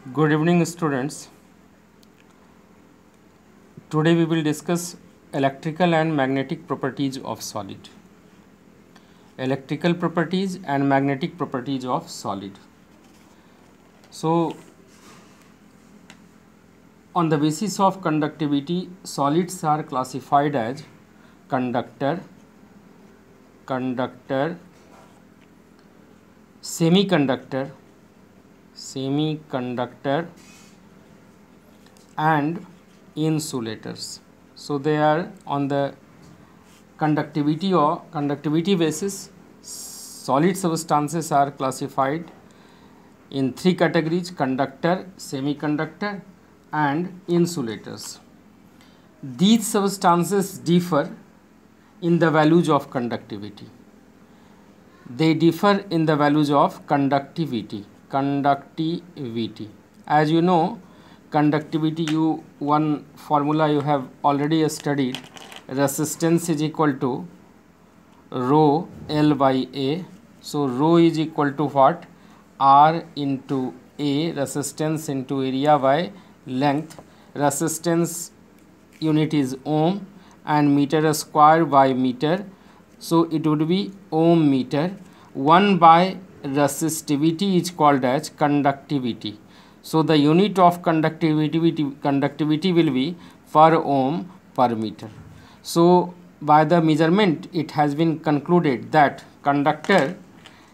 Good evening, students. Today we will discuss electrical and magnetic properties of solid. Electrical properties and magnetic properties of solid. So, on the basis of conductivity, solids are classified as conductor, semiconductor, and insulators. So they are on the conductivity basis. Solid substances are classified in three categories: conductor, semiconductor, and insulators. These substances differ in the values of conductivity. They differ in the values of conductivity. As you know, conductivity, one formula you have already studied. Resistance is equal to rho L by A. So rho is equal to what? R into A, resistance into area by length. Resistance unit is ohm and meter square by meter. So it would be ohm meter. 1 by resistivity is called as conductivity. So the unit of conductivity will be per ohm per meter. So by the measurement, it has been concluded that conductor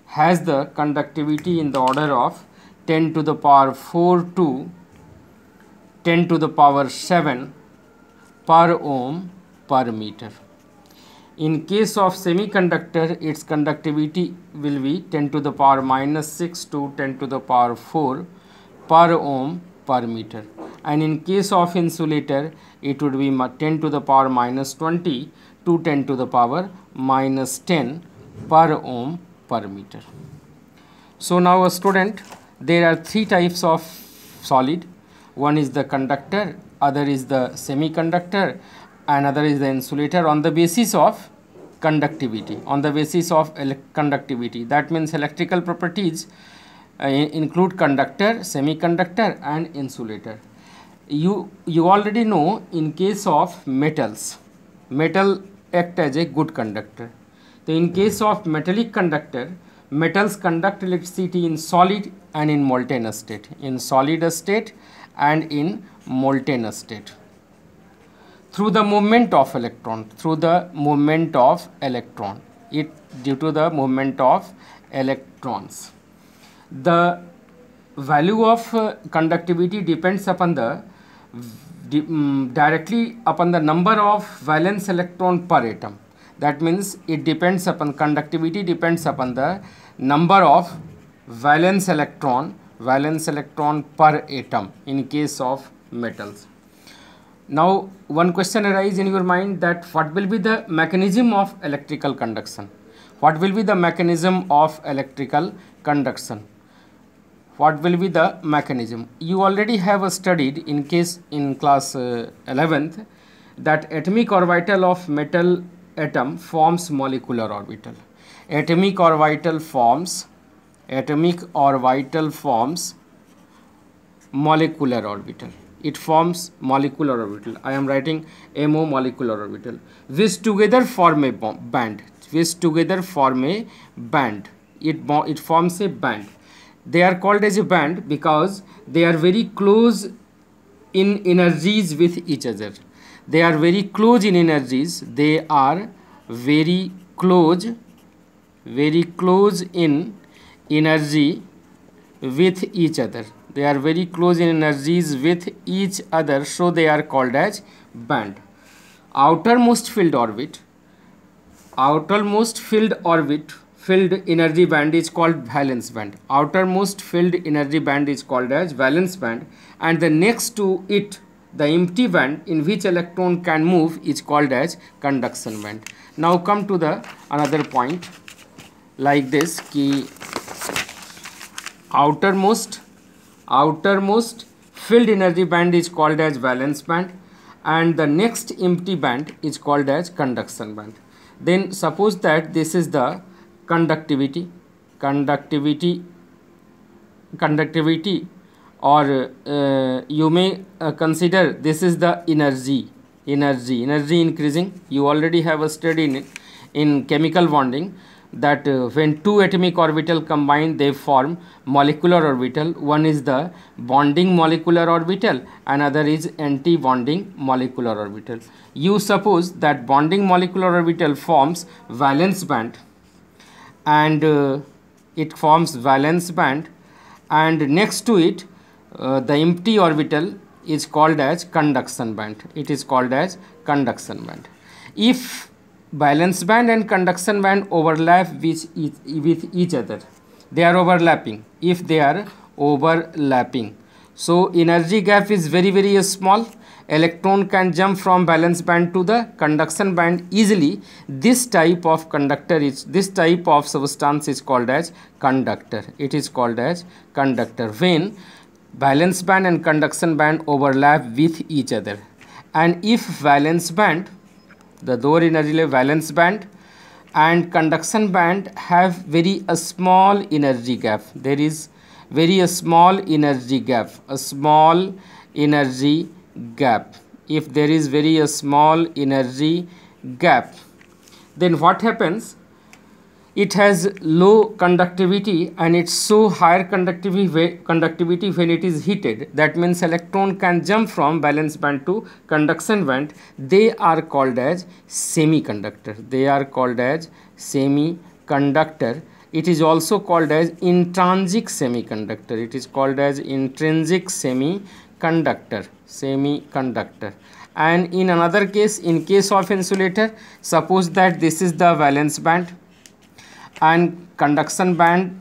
has the conductivity in the order of 10 to the power 4 to 10 to the power 7 per ohm per meter. In case of semiconductor, its conductivity will be 10 to the power minus 6 to 10 to the power 4 per ohm per meter. And in case of insulator, it would be 10 to the power minus 20 to 10 to the power minus 10 per ohm per meter. So now, a student, there are three types of solid. One is the conductor, other is the semiconductor, another is the insulator on the basis of conductivity. That means electrical properties include conductor, semiconductor, and insulator. You already know, in case of metals, metal act as a good conductor. So in case of metallic conductor, metals conduct electricity in solid and in molten state, in solid state and in molten state, through the movement of electron, due to the movement of electrons. The value of conductivity depends upon directly upon the number of valence electron per atom. That means conductivity depends upon the number of valence electron per atom in case of metals. Now, one question arises in your mind, that what will be the mechanism of electrical conduction? What will be the mechanism of electrical conduction? What will be the mechanism? You already have studied in class 11th that atomic orbital of metal atom forms molecular orbital. Atomic orbital forms molecular orbital. It forms molecular orbital. I am writing MO, molecular orbital, which together form a band. It forms a band. They are called as a band because they are very close in energies with each other. They are very close in energies. They are very close in energy with each other. They are very close in energies with each other, so they are called as band. Outermost filled energy band is called valence band. Outermost filled energy band is called as valence band, and the next to it, the empty band in which electron can move, is called as conduction band. Now come to the another point like this, ki outermost filled energy band is called as valence band, and the next empty band is called as conduction band. Then suppose that this is the conductivity or you may consider this is the energy increasing. You already have a study in chemical bonding that when two atomic orbital combine, they form molecular orbital. One is the bonding molecular orbital, another is anti-bonding molecular orbital. You suppose that bonding molecular orbital forms valence band, and it forms valence band, and next to it the empty orbital is called as conduction band. It is called as conduction band. If valence band and conduction band overlap with each other, they are overlapping. If they are overlapping, so energy gap is very small. Electron can jump from valence band to the conduction band easily. This type of substance is called as conductor. It is called as conductor when valence band and conduction band overlap with each other. And if valence band, the lower energy level valence band and conduction band have very small energy gap, there is very small energy gap, if there is very small energy gap, then what happens? It has low conductivity and it show higher conductivity when it is heated. That means electron can jump from valence band to conduction band. They are called as semiconductor. It is also called as intrinsic semiconductor. And in another case, in case of insulator, suppose that this is the valence band and conduction band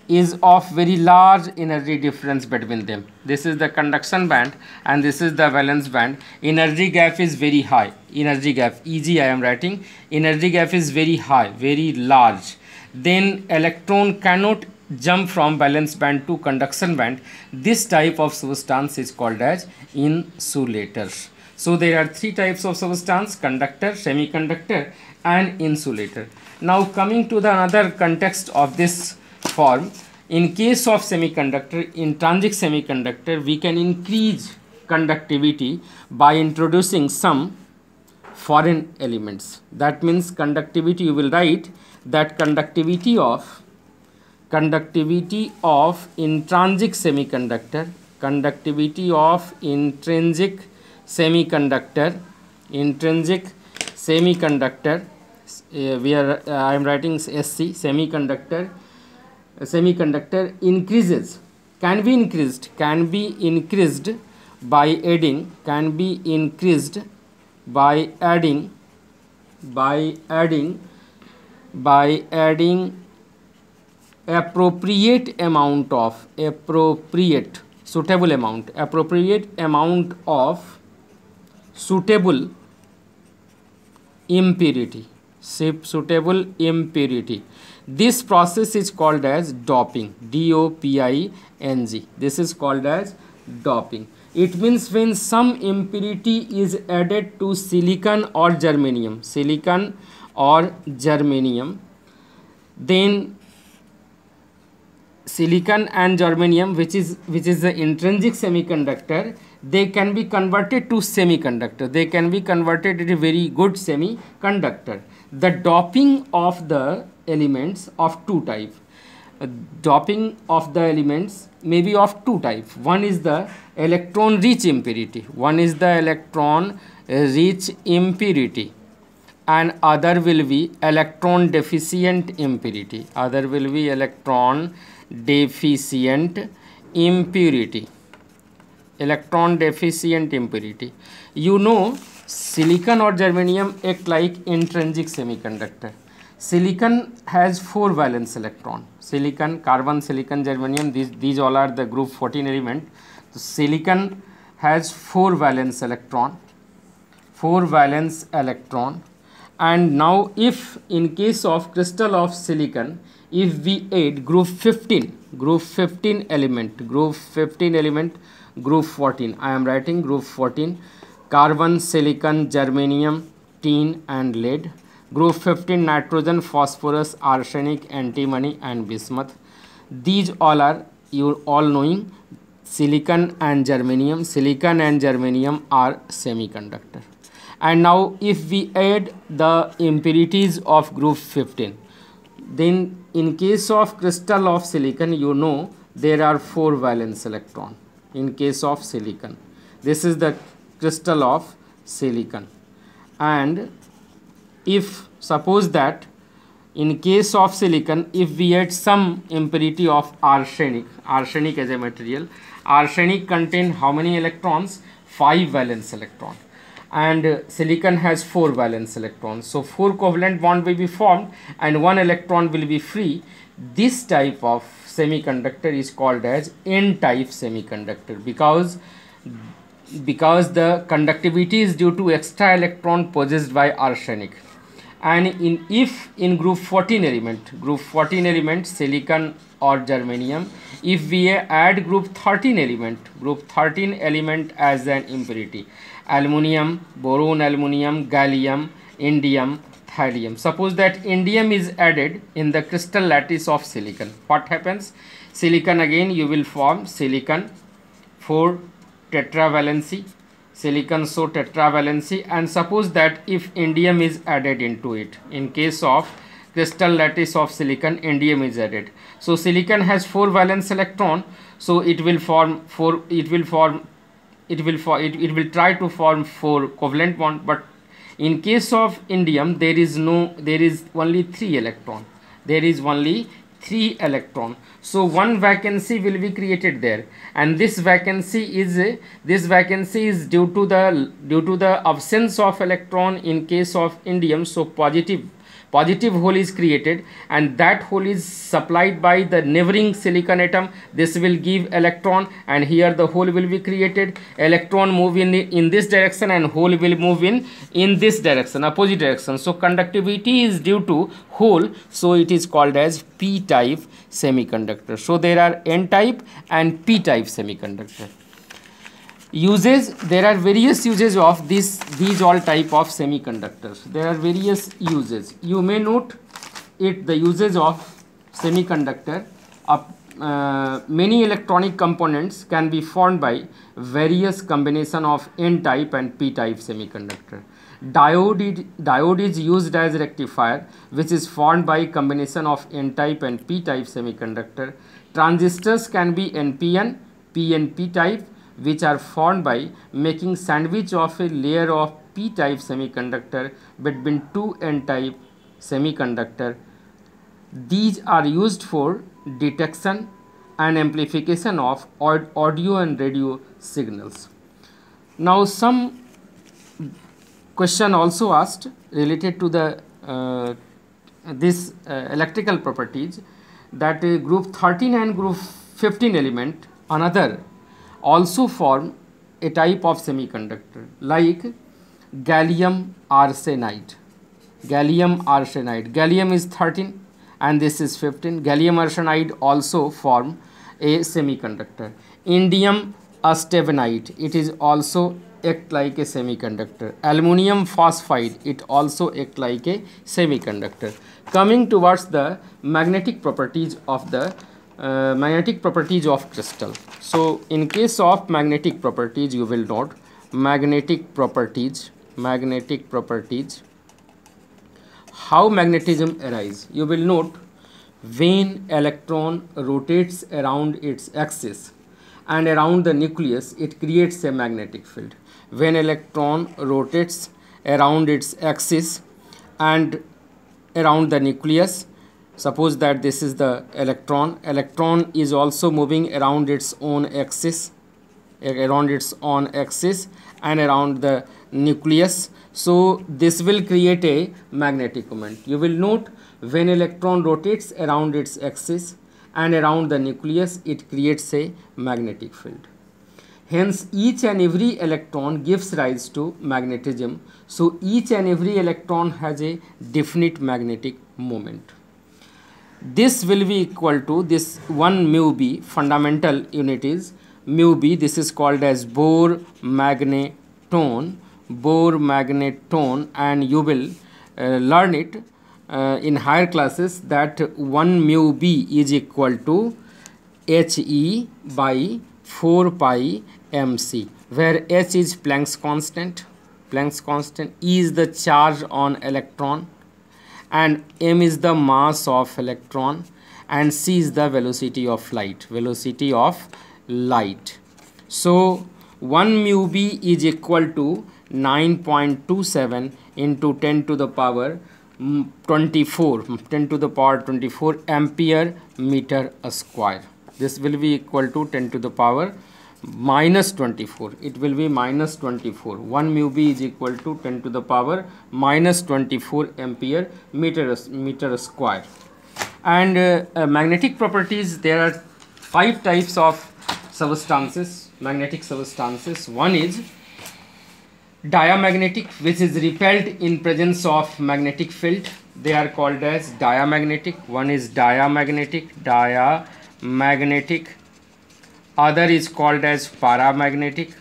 is of very large energy difference between them. This is the conduction band and this is the valence band. Energy gap is very high. Energy gap, EG I am writing. Energy gap is very high, very large. Then electron cannot jump from valence band to conduction band. This type of substance is called as insulator. So there are three types of substance: conductor, semiconductor and insulator. Now coming to the another context of this form, in case of semiconductor, intrinsic semiconductor, we can increase conductivity by introducing some foreign elements. That means conductivity, you will write that conductivity of intrinsic semiconductor, I am writing SC, semiconductor increases, can be increased by adding appropriate amount of suitable impurity. This process is called as doping, DOPING. This is called as doping. It means when some impurity is added to silicon or germanium, then silicon and germanium, which is the intrinsic semiconductor, they can be converted to semiconductor. They can be converted into a very good semiconductor. The doping of the elements of two types. Doping of the elements may be of two types. One is the electron rich impurity. And other will be electron deficient impurity. You know, silicon or germanium act like intrinsic semiconductor. Silicon has 4 valence electron. Carbon, silicon, germanium, these all are the group 14 element. So silicon has 4 valence electron. And now if in case of crystal of silicon, if we add group 15 element, group 14, I am writing group 14, carbon, silicon, germanium, tin and lead. Group 15, nitrogen, phosphorus, arsenic, antimony and bismuth. These all are you all knowing silicon and germanium. Silicon and germanium are semiconductor. And now if we add the impurities of group 15, then in case of crystal of silicon, you know there are 4 valence electron. In case of silicon, this is the crystal of silicon. And if suppose that in case of silicon, if we add some impurity of arsenic as a material, arsenic contain how many electrons? 5 valence electron, and silicon has 4 valence electrons. So 4 covalent bond will be formed and 1 electron will be free. This type of semiconductor is called as n-type semiconductor, because the conductivity is due to extra electron possessed by arsenic. And if in group 14 element silicon or germanium, if we add group 13 element as an impurity, aluminum, boron, aluminum, gallium, indium, thallium. Suppose that indium is added in the crystal lattice of silicon. What happens? Silicon, again you will form silicon 4 tetravalency, silicon so tetravalency, and suppose that if indium is added into it, in case of crystal lattice of silicon, indium is added. So silicon has 4 valence electron, so it will try to form 4 covalent bond. But in case of indium, there is only 3 electron. So one vacancy will be created there, and this vacancy is due to the absence of electron in case of indium. So positive hole is created, and that hole is supplied by the neighboring silicon atom. This will give electron, and here the hole will be created. Electron move in this direction and hole will move in this direction, opposite direction. So conductivity is due to hole, so it is called as p-type semiconductor. So there are n-type and p-type semiconductor. Uses, there are various uses of these all type of semiconductors. There are various uses. You may note it, the uses of semiconductor. Many electronic components can be formed by various combination of n-type and p-type semiconductor. Diode is used as rectifier, which is formed by combination of n-type and p-type semiconductor. Transistors can be NPN, PNP type, which are formed by making sandwich of a layer of p-type semiconductor between 2 n-type semiconductor. These are used for detection and amplification of audio and radio signals. Now some question also asked related to the electrical properties, that group 13 and group 15 element another also form a type of semiconductor like gallium arsenide. Gallium is 13 and this is 15. Gallium arsenide also form a semiconductor. Indium astevanite, it is also act like a semiconductor. Aluminum phosphide, it also act like a semiconductor. Coming towards the magnetic properties of crystal. So in case of magnetic properties, you will note magnetic properties, how magnetism arise. You will note when electron rotates around its axis and around the nucleus, it creates a magnetic field. When electron rotates around its axis and around the nucleus, suppose that this is the electron is also moving around its own axis and around the nucleus, so this will create a magnetic moment. You will note when electron rotates around its axis and around the nucleus, it creates a magnetic field. Hence each and every electron gives rise to magnetism. So each and every electron has a definite magnetic moment. This will be equal to this 1 mu b, fundamental unit is mu b. This is called as Bohr magneton, and you will learn it in higher classes that 1 mu b is equal to He by 4 pi mc, where h is Planck's constant, E is the charge on electron, and m is the mass of electron, and c is the velocity of light, So 1 mu b is equal to 9.27 into 10 to the power 24 ampere meter square. This will be equal to 10 to the power minus 24. It will be minus 24. 1 mu b is equal to 10 to the power minus 24 ampere meter square. And magnetic properties, there are 5 types of substances, magnetic substances. One is diamagnetic, which is repelled in presence of magnetic field. They are called as diamagnetic. One is diamagnetic. Other is called as paramagnetic.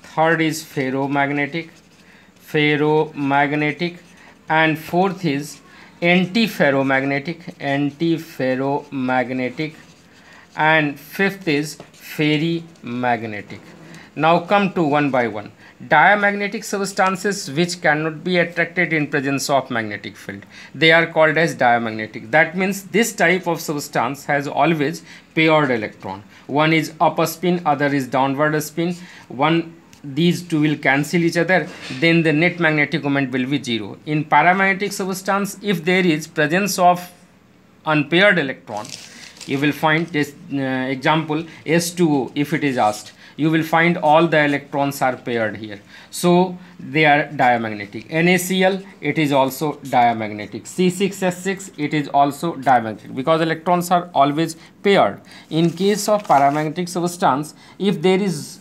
Third is ferromagnetic. And fourth is antiferromagnetic. And fifth is ferrimagnetic. Now come to one by one. Diamagnetic substances which cannot be attracted in presence of magnetic field, they are called as diamagnetic. That means this type of substance has always paired electron. One is up spin, other is downward spin. These two will cancel each other, then the net magnetic moment will be 0. In paramagnetic substance, if there is presence of unpaired electron, you will find this example S2O. If it is asked, you will find all the electrons are paired here, so they are diamagnetic. NaCl, it is also diamagnetic. C6S6, it is also diamagnetic, because electrons are always paired. In case of paramagnetic substance, if there is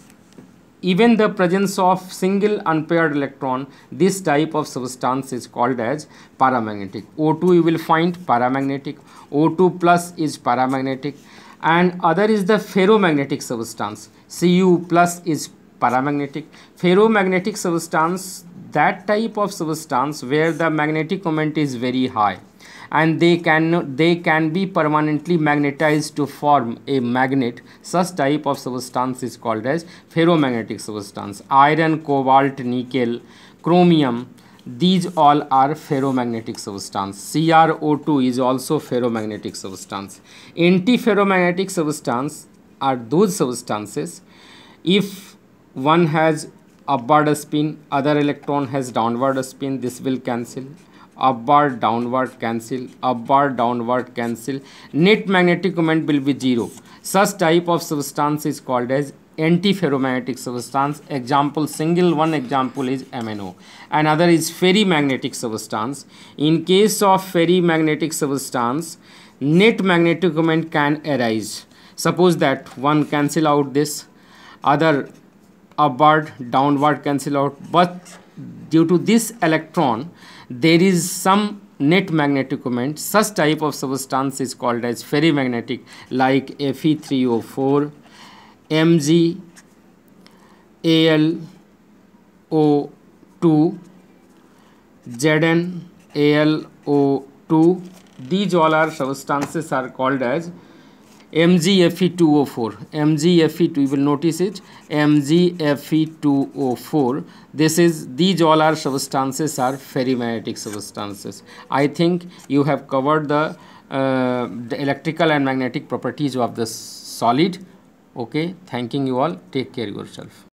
even the presence of single unpaired electron, this type of substance is called as paramagnetic. O2 you will find paramagnetic, O2 plus is paramagnetic, and other is the ferromagnetic substance. Cu plus is paramagnetic. Ferromagnetic substance, that type of substance where the magnetic moment is very high, and they can be permanently magnetized to form a magnet. Such type of substance is called as ferromagnetic substance. Iron, cobalt, nickel, chromium, these all are ferromagnetic substance. CrO2 is also ferromagnetic substance. Antiferromagnetic substance are those substances if one has upward spin, other electron has downward spin, this will cancel. Upward, downward, cancel. Upward, downward, cancel. Net magnetic moment will be 0. Such type of substance is called as antiferromagnetic substance. One example is MnO. Another is ferrimagnetic substance. In case of ferrimagnetic substance, net magnetic moment can arise. Suppose that one cancel out this, other upward, downward cancel out, but due to this electron there is some net magnetic moment. Such type of substance is called as ferrimagnetic, like Fe3O4, MgAlO2, ZnAlO2. These all are substances are called as MgFe2O4. MgFe2, you will notice it, MgFe2O4. These all are substances are ferrimagnetic substances. I think you have covered the electrical and magnetic properties of the solid. Okay, thanking you all. Take care yourself.